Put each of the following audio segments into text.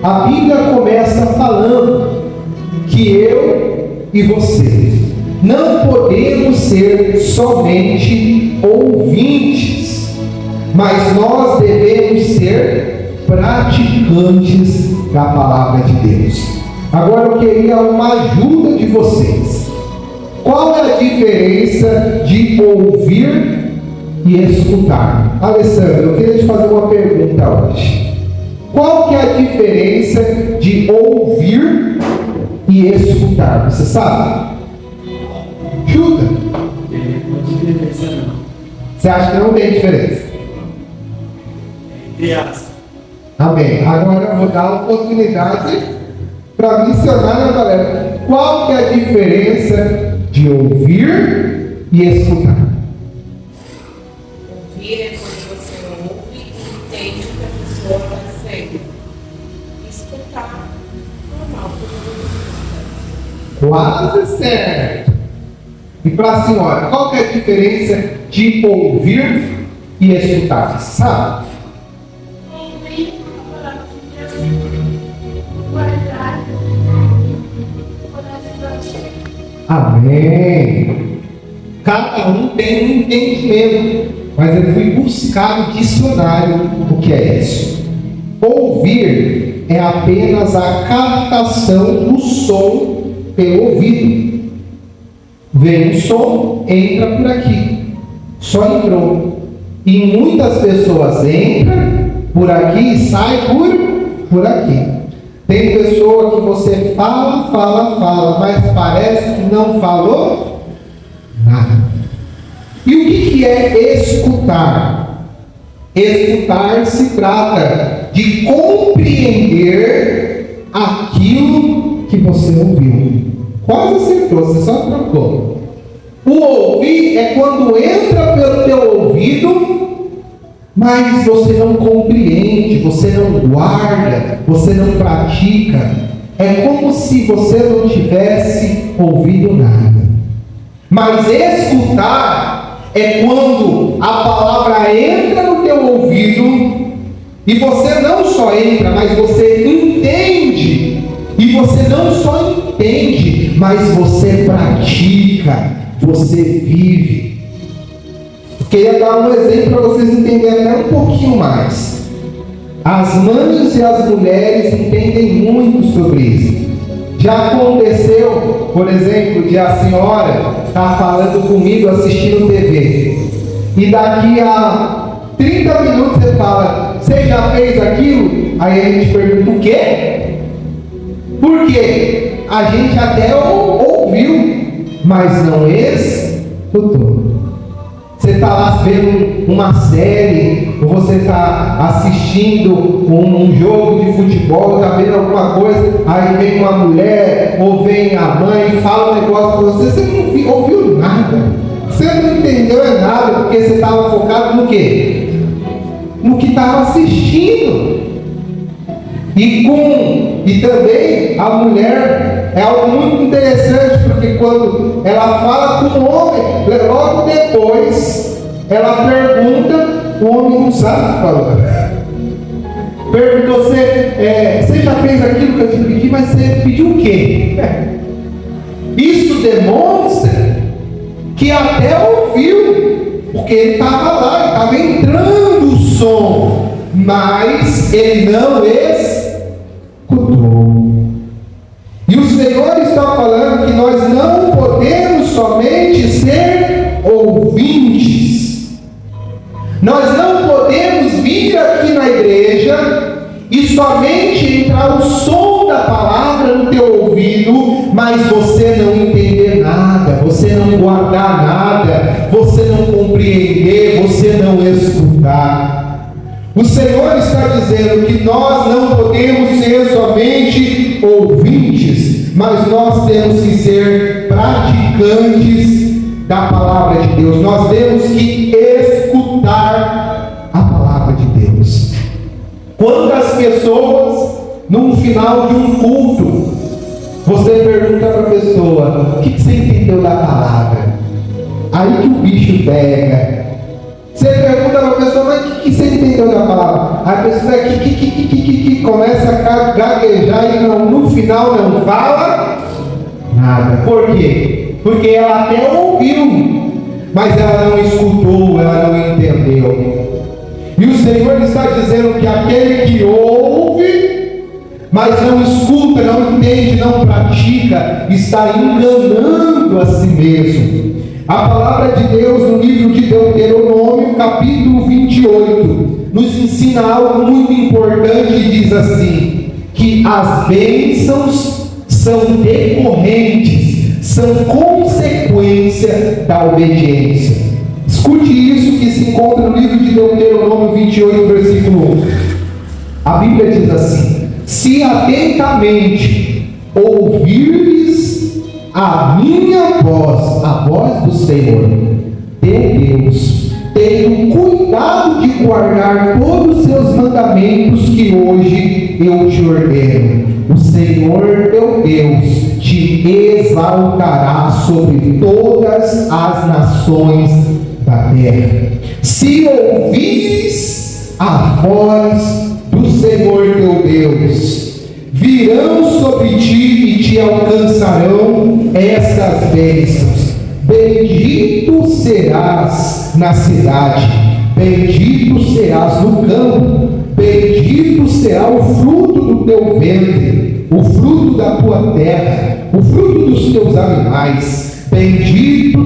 a Bíblia começa falando que eu e você não podemos ser somente ouvintes, mas nós devemos ser praticantes da palavra de Deus. Agora eu queria uma ajuda de vocês. Qual é a diferença de ouvir e escutar? Alessandro, eu queria te fazer uma pergunta hoje. Qual que é a diferença de ouvir e escutar? Você sabe? Chuta. Você acha que não tem diferença? Amém. Agora eu vou dar a oportunidade para mencionar a galera. Qual que é a diferença de ouvir e escutar? Ouvir é quando você ouve e entende o que a pessoa está dizendo. Escutar, normal, todo mundo escuta. Quase certo. E para a senhora, qual que é a diferença de ouvir e escutar? Você sabe? Ouvir a palavra de Deus, guardar o coração. Amém. Cada um tem um entendimento, mas eu fui buscar no dicionário o que é isso. Ouvir é apenas a captação do som pelo ouvido. Vem o som, entra por aqui. Só entrou. E muitas pessoas entram por aqui e saem por aqui. Tem pessoa que você fala, mas parece que não falou nada. E o que é escutar? Escutar se trata de compreender aquilo que você ouviu. Quase acertou, você só trocou. O ouvir é quando entra pelo teu ouvido, mas você não compreende, você não guarda, você não pratica. É como se você não tivesse ouvido nada. Mas escutar é quando a palavra entra no teu ouvido e você não só entra, mas você entende. E você não só entende, mas você pratica, você vive. Eu queria dar um exemplo para vocês entenderem até um pouquinho mais. As mães e as mulheres entendem muito sobre isso. Já aconteceu, por exemplo, de a senhora estar falando comigo assistindo TV, e daqui a 30 minutos você fala: você já fez aquilo? Aí a gente pergunta: o quê? Porque a gente até ouviu, mas não escutou. Você está lá vendo uma série, ou você está assistindo um jogo de futebol, está vendo alguma coisa, aí vem uma mulher, ou vem a mãe e fala um negócio para você, você não ouviu nada, você não entendeu nada, porque você estava focado no quê? No que estava assistindo. E também a mulher é algo muito interessante, porque quando ela fala com o homem, logo depois ela pergunta, o homem não sabe o que falar. Perguntou: você já fez aquilo que eu te pedi, mas você pediu o quê? Isso demonstra que até ouviu, porque ele estava lá, ele estava entrando o som, mas ele não escutou. E o Senhor está falando que nós não podemos somente ser ouvintes. Nós não podemos vir aqui na igreja e somente entrar o som da palavra no teu ouvido, mas você não entender nada, você não guardar nada, você não compreender, você não escutar. O Senhor está dizendo que nós não podemos ser somente ouvintes, mas nós temos que ser praticantes da palavra de Deus. Nós temos que escutar a palavra de Deus. Quantas pessoas, no final de um culto, você pergunta para a pessoa: o que você entendeu da palavra? Aí que o bicho pega. Você pergunta para a pessoa: mas o que você entendeu da palavra? Aí a pessoa que começa a gaguejar e no final não fala nada. Por quê? Porque ela até ouviu, mas ela não escutou, ela não entendeu. E o Senhor está dizendo que aquele que ouve, mas não escuta, não entende, não pratica, está enganando a si mesmo. A palavra de Deus no livro de Deuteronômio, capítulo 28, nos ensina algo muito importante e diz assim, que as bênçãos são decorrentes, são consequência da obediência. Escute isso que se encontra no livro de Deuteronômio 28, versículo 1. A Bíblia diz assim: se atentamente ouvires a minha voz, a voz do Senhor, teu Deus, tendo cuidado de guardar todos os seus mandamentos que hoje eu te ordeno, o Senhor teu Deus te exaltará sobre todas as nações da terra. Se ouvires a voz do Senhor teu Deus, virão sobre ti e te alcançarão estas bênçãos. Bendito serás na cidade, bendito serás no campo, bendito será o fruto do teu ventre, o fruto da tua terra, o fruto dos teus animais. Bendito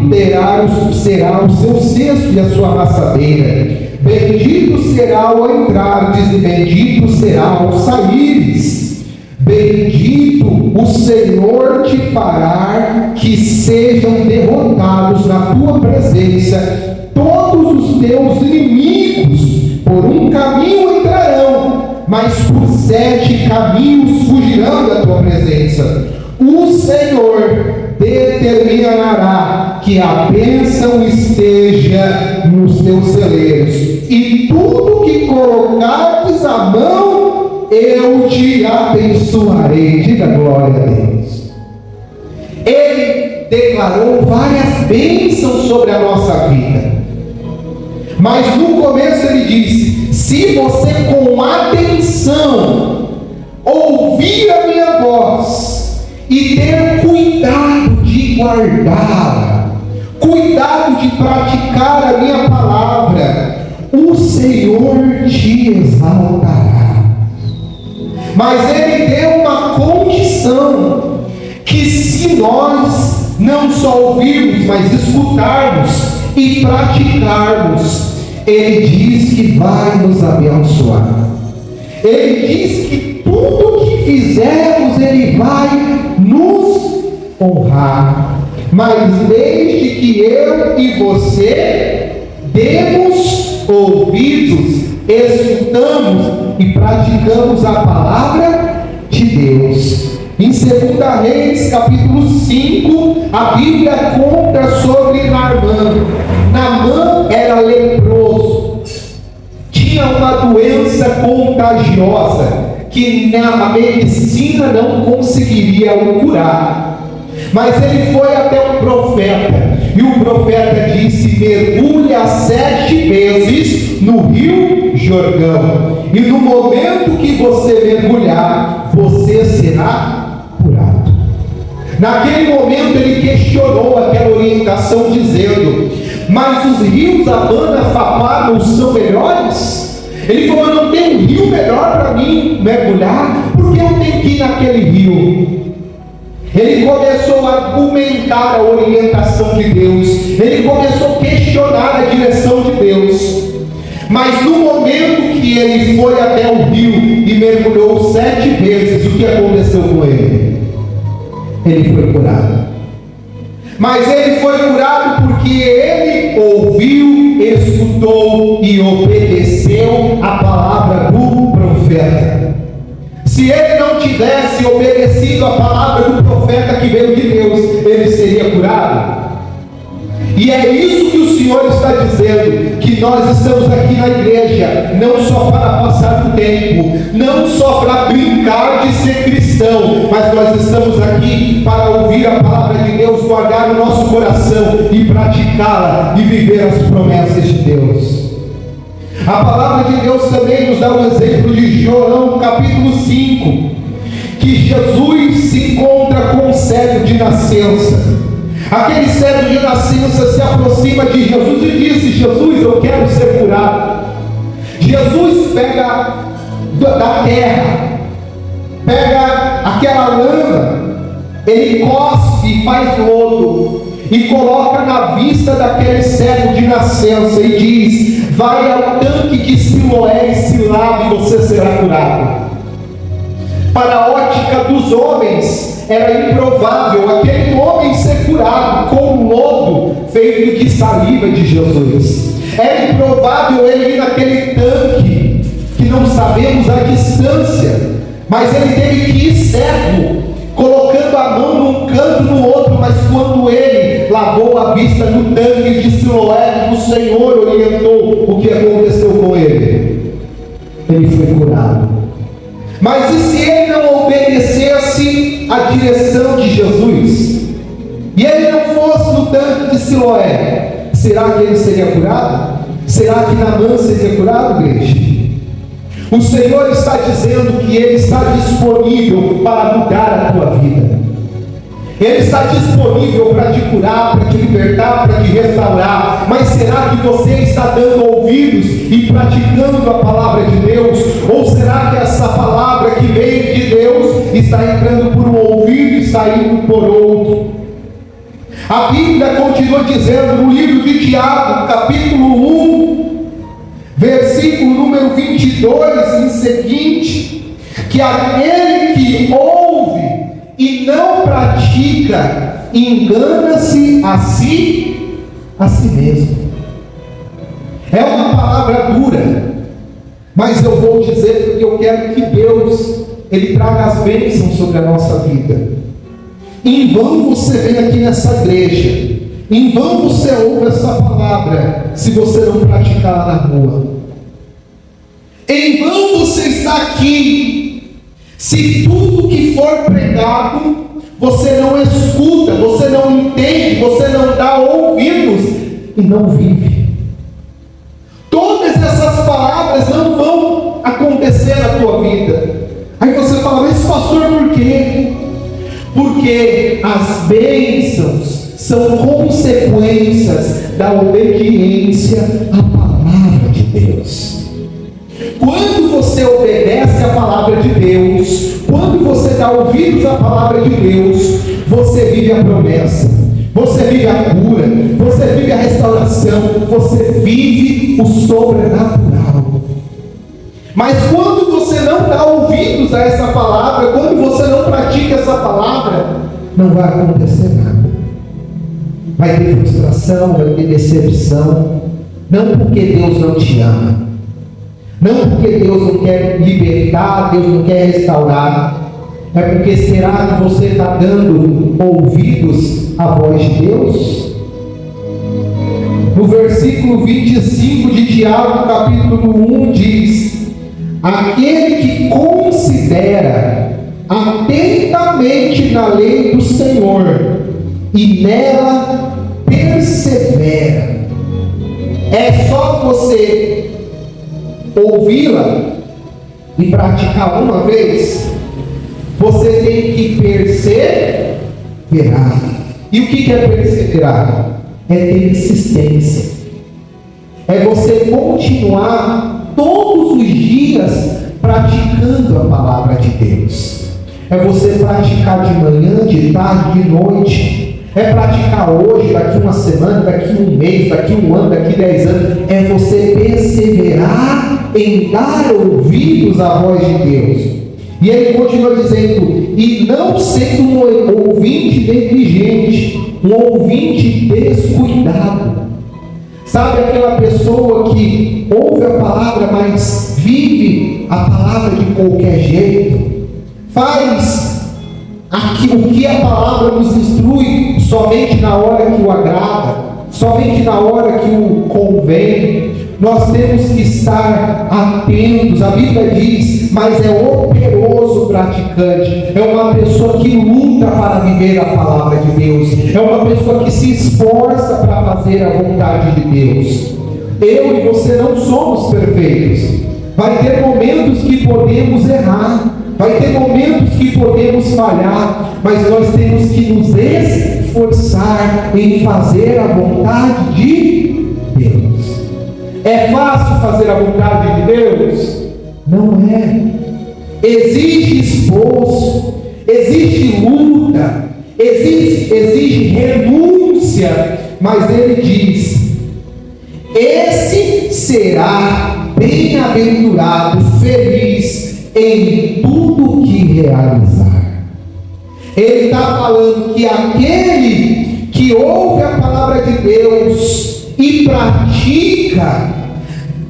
será o seu cesto e a sua amassadeira. Bendito será ao entrares e bendito será ao saíres. Bendito o Senhor te fará que sejam derrotados na tua presença todos os teus inimigos. Por um caminho entrarão, mas por 7 caminhos fugirão da tua presença. O Senhor determinará que a bênção esteja nos teus celeiros, e tudo que colocares a mão, eu te abençoarei. Diga glória a Deus. Ele declarou várias bênçãos sobre a nossa vida, mas no começo ele disse: se você com atenção ouvir a minha voz e ter cuidado de guardá-la, cuidado de praticar a minha palavra, o Senhor te exaltará. Mas ele deu uma condição, que se nós não só ouvirmos, mas escutarmos e praticarmos, ele diz que vai nos abençoar. Ele diz que tudo que fizermos, ele vai nos honrar. Mas desde que eu e você demos ouvidos, escutamos e praticamos a palavra de Deus. Em 2 Reis, capítulo 5, a Bíblia conta sobre Naamã. Naamã era leproso, tinha uma doença contagiosa que a medicina não conseguiria o curar. Mas ele foi até um profeta, e o profeta disse: mergulha 7 vezes no rio Jordão, e no momento que você mergulhar, você será curado. Naquele momento ele questionou aquela orientação, dizendo: mas os rios Abana não são melhores? Ele falou: não tem um rio melhor para mim mergulhar? Por que eu tenho que ir naquele rio? Ele começou a argumentar a orientação de Deus, ele começou a questionar a direção de Deus. Mas no momento que ele foi até o rio e mergulhou 7 vezes, o que aconteceu com ele? Ele foi curado. Mas ele foi curado porque ele ouviu, escutou e obedeceu a palavra do profeta. Se ele não tivesse obedecido a palavra do profeta que veio de Deus, ele seria curado. E é isso que o Senhor está dizendo, que nós estamos aqui na igreja, não só para passar o tempo, não só para brincar de ser cristão, mas nós estamos aqui para ouvir a palavra de Deus, guardar o nosso coração e praticá-la e viver as promessas de Deus. A palavra de Deus também nos dá um exemplo de João capítulo 5. que Jesus se encontra com um cego de nascença. Aquele cego de nascença se aproxima de Jesus e disse: Jesus, eu quero ser curado. Jesus pega da terra, pega aquela lama, ele cospe e faz lodo e coloca na vista daquele cego de nascença e diz: vai ao tanque de Siloé e se lave e você será curado. Para a ótica dos homens era improvável aquele homem ser curado com o lodo feito de saliva de Jesus. Era improvável ele ir naquele tanque, que não sabemos a distância, mas ele teve que ir cego, colocando a mão num canto no outro. Mas quando ele lavou a vista no tanque de Siloé, o Senhor orientou o que aconteceu com ele. Ele foi curado. Mas e se ele não obedecesse a direção de Jesus? E ele não fosse no tanque de Siloé? Será que ele seria curado? Será que Naamã seria curado, igreja? O Senhor está dizendo que Ele está disponível para mudar a tua vida. Ele está disponível para te curar, para te libertar, para te restaurar. Mas será que você está dando ouvidos e praticando a palavra de Deus? Ou será que essa palavra que veio de Deus está entrando por um ouvido e saindo por outro? A Bíblia continua dizendo no livro de Tiago, capítulo 1, versículo número 22 em seguinte, que aquele que ouve e não pratica, engana-se a si mesmo. É uma palavra dura, mas eu vou dizer porque eu quero que Deus, Ele traga as bênçãos sobre a nossa vida. Em vão você vem aqui nessa igreja, em vão você ouve essa palavra, se você não praticar na rua. Em vão você está aqui, se tudo que for pregado, você não escuta, você não entende, você não dá ouvidos e não vive. Todas essas palavras não vão acontecer na tua vida. Aí você fala: mas pastor, por quê? Porque as bênçãos são consequências da obediência à palavra de Deus. Quando você obedece à palavra de Deus, quando você dá ouvidos à palavra de Deus, você vive a promessa, você vive a cura, você vive a restauração, você vive o sobrenatural. Mas quando você não dá ouvidos a essa palavra, quando você não pratica essa palavra, não vai acontecer nada. Vai ter frustração, vai ter decepção. Não porque Deus não te ama, não porque Deus não quer libertar, Deus não quer restaurar. É porque será que você está dando ouvidos à voz de Deus? No versículo 25 de Tiago, capítulo 1, diz: aquele que considera atentamente na lei do Senhor e nela persevera. É só você ouvi-la e praticar uma vez? Você tem que perseverar. E o que é perseverar? É ter insistência. É você continuar todos os dias praticando a palavra de Deus. É você praticar de manhã, de tarde, de noite. É praticar hoje, daqui uma semana, daqui um mês, daqui um ano, daqui 10 anos. É você perseverar em dar ouvidos à voz de Deus. E ele continua dizendo: e não sendo um ouvinte negligente, um ouvinte descuidado. Sabe aquela pessoa que ouve a palavra, mas vive a palavra de qualquer jeito? Faz o que a palavra nos instrui somente na hora que o agrada, somente na hora que o convém. Nós temos que estar atentos. A Bíblia diz: mas é operoso praticante. É uma pessoa que luta para viver a palavra de Deus. É uma pessoa que se esforça para fazer a vontade de Deus. Eu e você não somos perfeitos. Vai ter momentos que podemos errar. Vai ter momentos que podemos podemos falhar, mas nós temos que nos esforçar em fazer a vontade de Deus. É fácil fazer a vontade de Deus? Não é. Exige esforço, exige luta, exige renúncia, mas ele diz: esse será bem-aventurado, feliz em tudo que realizar. Ele está falando que aquele que ouve a palavra de Deus e pratica,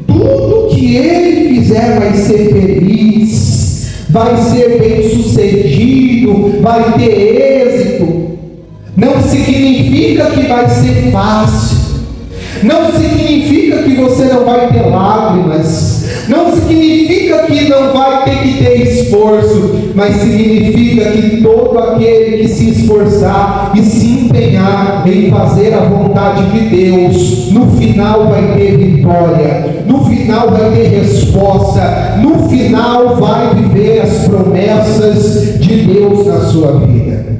tudo que ele fizer vai ser feliz, vai ser bem sucedido, vai ter êxito. Não significa que vai ser fácil, não significa que você não vai ter lágrimas, não significa que não vai ter que ter esforço, mas significa que todo aquele que se esforçar e se empenhar em fazer a vontade de Deus, no final vai ter vitória, no final vai ter resposta, no final vai viver as promessas de Deus na sua vida.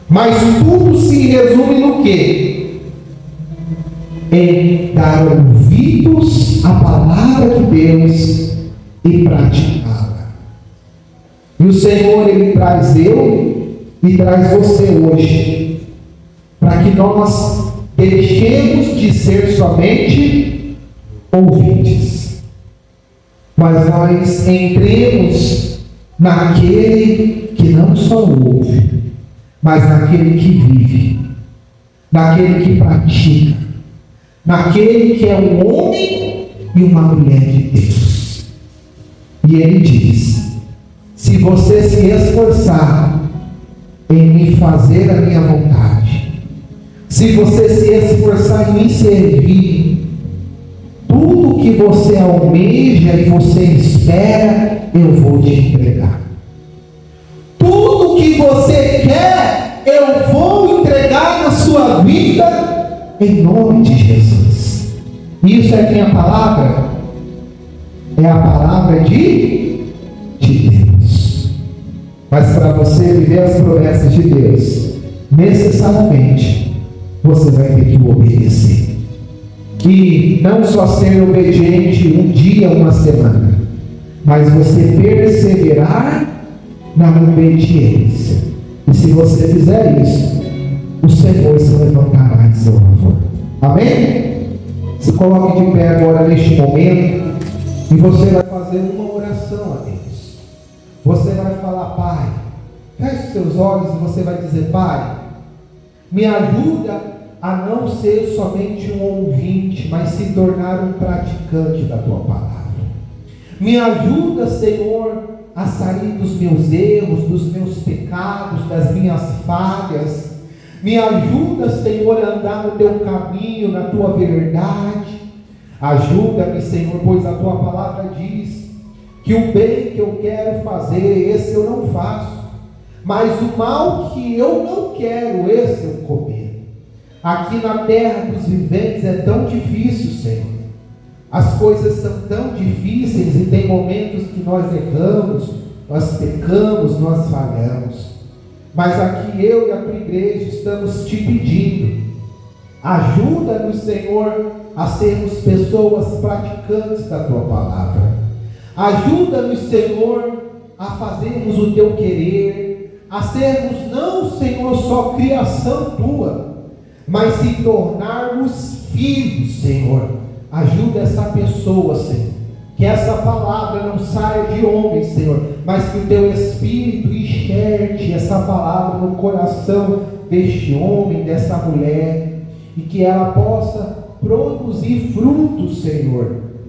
Mas tudo se resume no quê? Em dar ouvidos à palavra de Deus e praticá-la. E o Senhor, Ele traz eu e traz você hoje, para que nós deixemos de ser somente ouvintes, mas nós entremos naquele que não só ouve, mas naquele que vive, naquele que pratica, naquele que é um homem e uma mulher de Deus. E ele diz: se você se esforçar em me fazer a minha vontade, se você se esforçar em me servir, tudo que você almeja e você espera, eu vou te entregar. Tudo que você quer, eu vou entregar na sua vida, em nome de Jesus. Isso é minha palavra? É a palavra de Deus. Mas para você viver as promessas de Deus, necessariamente você vai ter que obedecer. E não só ser obediente um dia, uma semana, mas você perseverar na obediência. E se você fizer isso, o Senhor se levantará em seu favor. Amém? Se coloque de pé agora neste momento e você vai fazer uma oração a Deus. Você vai falar: Pai, feche seus olhos e você vai dizer: Pai, me ajuda a não ser somente um ouvinte, mas se tornar um praticante da Tua palavra. Me ajuda, Senhor, a sair dos meus erros, dos meus pecados, das minhas falhas. Me ajuda, Senhor, a andar no Teu caminho, na Tua verdade. Ajuda-me, Senhor, pois a Tua palavra diz que o bem que eu quero fazer, esse eu não faço, mas o mal que eu não quero, esse eu cometo. Aqui na terra dos viventes é tão difícil, Senhor. As coisas são tão difíceis e tem momentos que nós erramos, nós pecamos, nós falhamos. Mas aqui eu e a tua igreja estamos te pedindo: ajuda-nos, Senhor, a sermos pessoas praticantes da tua palavra. Ajuda-nos, Senhor, a fazermos o teu querer, a sermos não, Senhor, só criação tua, mas se tornarmos filhos, Senhor. Ajuda essa pessoa, Senhor, que essa palavra não saia de homem, Senhor, mas que o teu Espírito enxergue essa palavra no coração deste homem, dessa mulher, e que ela possa produzir frutos, Senhor,